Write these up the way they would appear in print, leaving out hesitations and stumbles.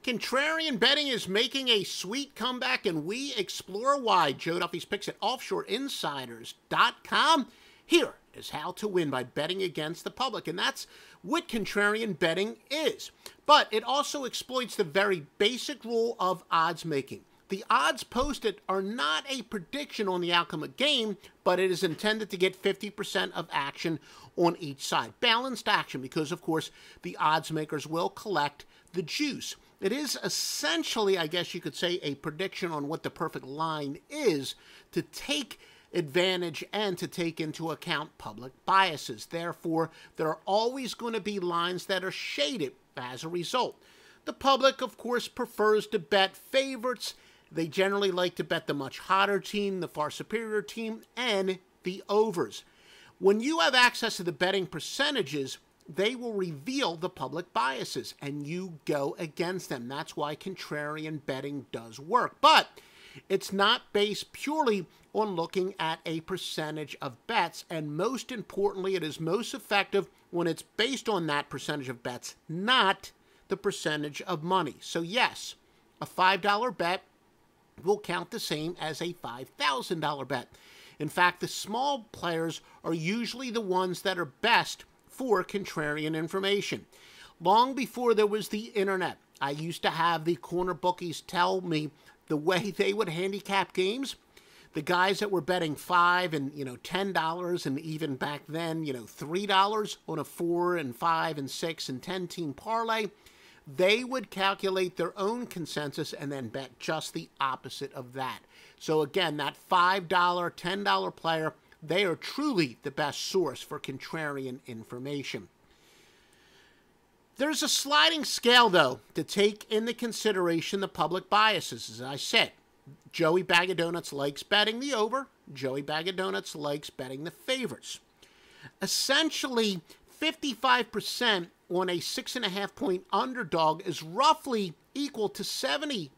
Contrarian betting is making a sweet comeback, and we explore why. Joe Duffy's picks at offshoreinsiders.com. Here is how to win by betting against the public, and that's what contrarian betting is. But it also exploits the very basic rule of odds making. The odds posted are not a prediction on the outcome of a game, but it is intended to get 50% of action on each side. Balanced action because, of course, the odds makers will collect the juice. It is essentially, I guess you could say, a prediction on what the perfect line is to take advantage and to take into account public biases. Therefore, there are always going to be lines that are shaded as a result. The public, of course, prefers to bet favorites. They generally like to bet the much hotter team, the far superior team, and the overs. When you have access to the betting percentages, they will reveal the public biases, and you go against them. That's why contrarian betting does work. But it's not based purely on looking at a percentage of bets, and most importantly, it is most effective when it's based on that percentage of bets, not the percentage of money. So yes, a $5 bet will count the same as a $5,000 bet. In fact, the small players are usually the ones that are best for contrarian information. Long before there was the internet, I used to have the corner bookies tell me the way they would handicap games. The guys that were betting $5 and $10, and even back then $3 on a 4 and 5 and 6 and 10 team parlay, they would calculate their own consensus and then bet just the opposite of that. So again, that $5, $10 player, they are truly the best source for contrarian information. There's a sliding scale, though, to take into consideration the public biases. As I said, Joey Bag of Donuts likes betting the over. Joey Bag of Donuts likes betting the favorites. Essentially, 55% on a 6.5-point underdog is roughly equal to 70%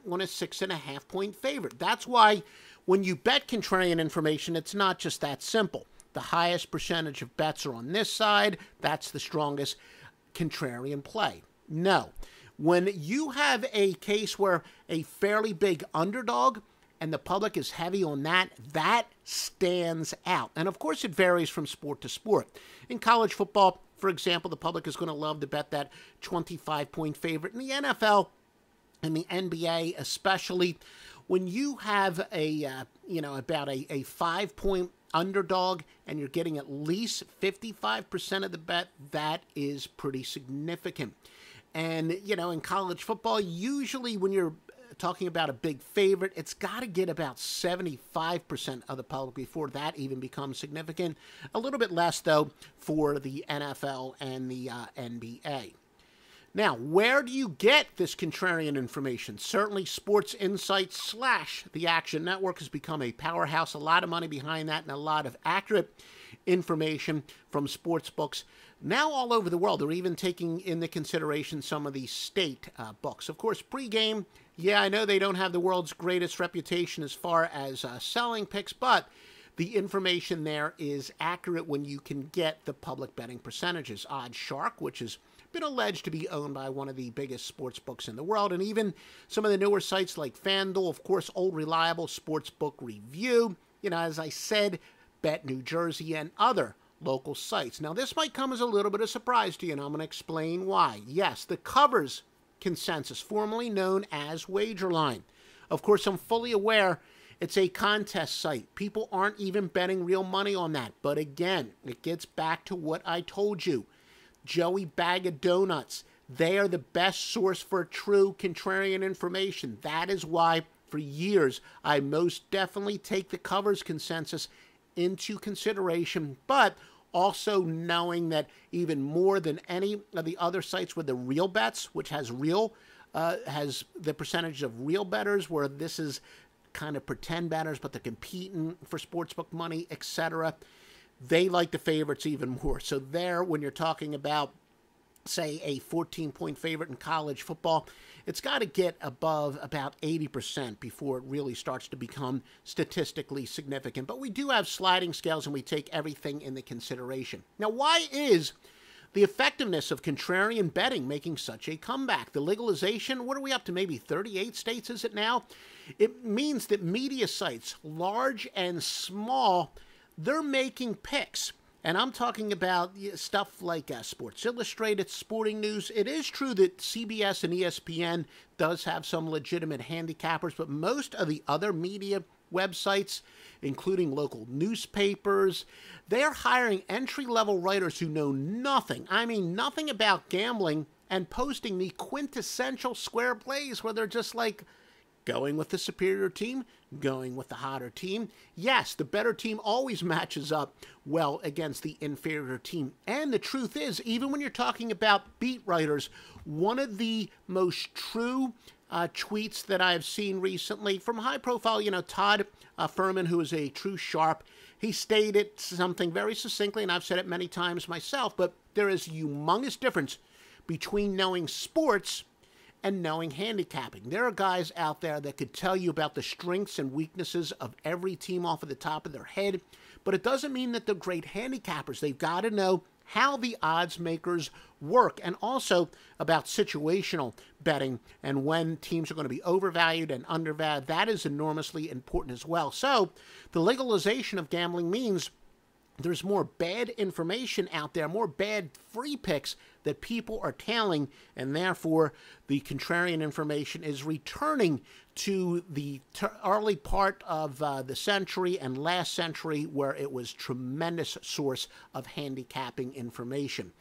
on a 6.5-point favorite. That's why when you bet contrarian information, it's not just that simple. The highest percentage of bets are on this side. That's the strongest contrarian play. No. When you have a case where a fairly big underdog and the public is heavy on that, that stands out. And of course, it varies from sport to sport. In college football, for example, the public is going to love to bet that 25-point favorite. In the NFL and the NBA especially, when you have a, about a 5-point underdog and you're getting at least 55% of the bet, that is pretty significant. And, in college football, usually when you're talking about a big favorite, it's got to get about 75% of the public before that even becomes significant. A little bit less, though, for the NFL and the NBA. Now, where do you get this contrarian information? Certainly, Sports Insights / the Action Network has become a powerhouse. A lot of money behind that and a lot of accurate information from sports books. Now all over the world, they're even taking into consideration some of the state books. Of course, pregame, yeah, I know they don't have the world's greatest reputation as far as selling picks, but the information there is accurate when you can get the public betting percentages. Odd Shark, which has been alleged to be owned by one of the biggest sports books in the world, and even some of the newer sites like FanDuel, of course, old reliable Sportsbook Review, as I said, Bet New Jersey, and other local sites. Now, this might come as a little bit of surprise to you, and I'm going to explain why. Yes, the Covers consensus, formerly known as Wagerline. Of course, I'm fully aware it's a contest site. People aren't even betting real money on that. But again, it gets back to what I told you. Joey Bag of Donuts, they are the best source for true contrarian information. That is why, for years, I most definitely take the Covers consensus into consideration, but also knowing that even more than any of the other sites with the real bets, which has the percentage of real bettors, where this is kind of pretend bettors, but they're competing for sportsbook money, etc. They like the favorites even more. So there, when you're talking about, say, a 14-point favorite in college football, it's got to get above about 80% before it really starts to become statistically significant. But we do have sliding scales, and we take everything into consideration. Now, why is The effectiveness of contrarian betting making such a comeback. The legalization, what are we up to, maybe 38 states is it now? It means that media sites, large and small, they're making picks. And I'm talking about stuff like Sports Illustrated, Sporting News. It is true that CBS and ESPN does have some legitimate handicappers, but most of the other media websites, including local newspapers, they're hiring entry-level writers who know nothing, I mean nothing about gambling, and posting the quintessential square plays where they're just like going with the superior team, going with the hotter team. Yes, the better team always matches up well against the inferior team. And the truth is, even when you're talking about beat writers, one of the most true tweets that I've seen recently from high profile, Todd Furman, who is a true sharp, he stated something very succinctly, and I've said it many times myself, but there is a humongous difference between knowing sports and knowing handicapping. There are guys out there that could tell you about the strengths and weaknesses of every team off of the top of their head, but it doesn't mean that they're great handicappers. They've got to know how the odds makers work, and also about situational betting and when teams are going to be overvalued and undervalued. That is enormously important as well. So the legalization of gambling means there's more bad information out there, more bad free picks that people are tailing, and therefore the contrarian information is returning to the early part of the century and last century, where it was a tremendous source of handicapping information.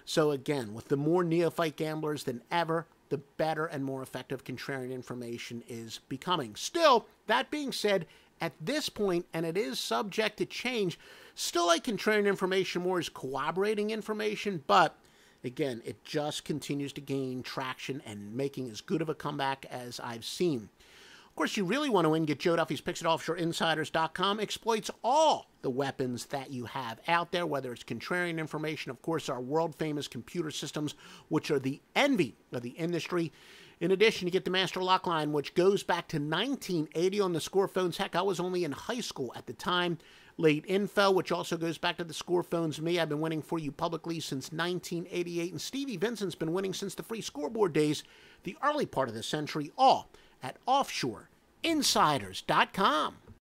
So again, with the more neophyte gamblers than ever, the better and more effective contrarian information is becoming. Still, that being said, at this point, and it is subject to change, still like contrarian information more as corroborating information, but again, it just continues to gain traction and making as good of a comeback as I've seen. Of course, you really want to win, get Joe Duffy's picks at offshoreinsiders.com. Exploits all the weapons that you have out there, whether it's contrarian information, of course, our world-famous computer systems, which are the envy of the industry. In addition, you get the Master Lock Line, which goes back to 1980 on the Score phones. Heck, I was only in high school at the time. Late Info, which also goes back to the Score phones. Me, I've been winning for you publicly since 1988. And Stevie Vincent's been winning since the free scoreboard days, the early part of the century, all at offshoreinsiders.com.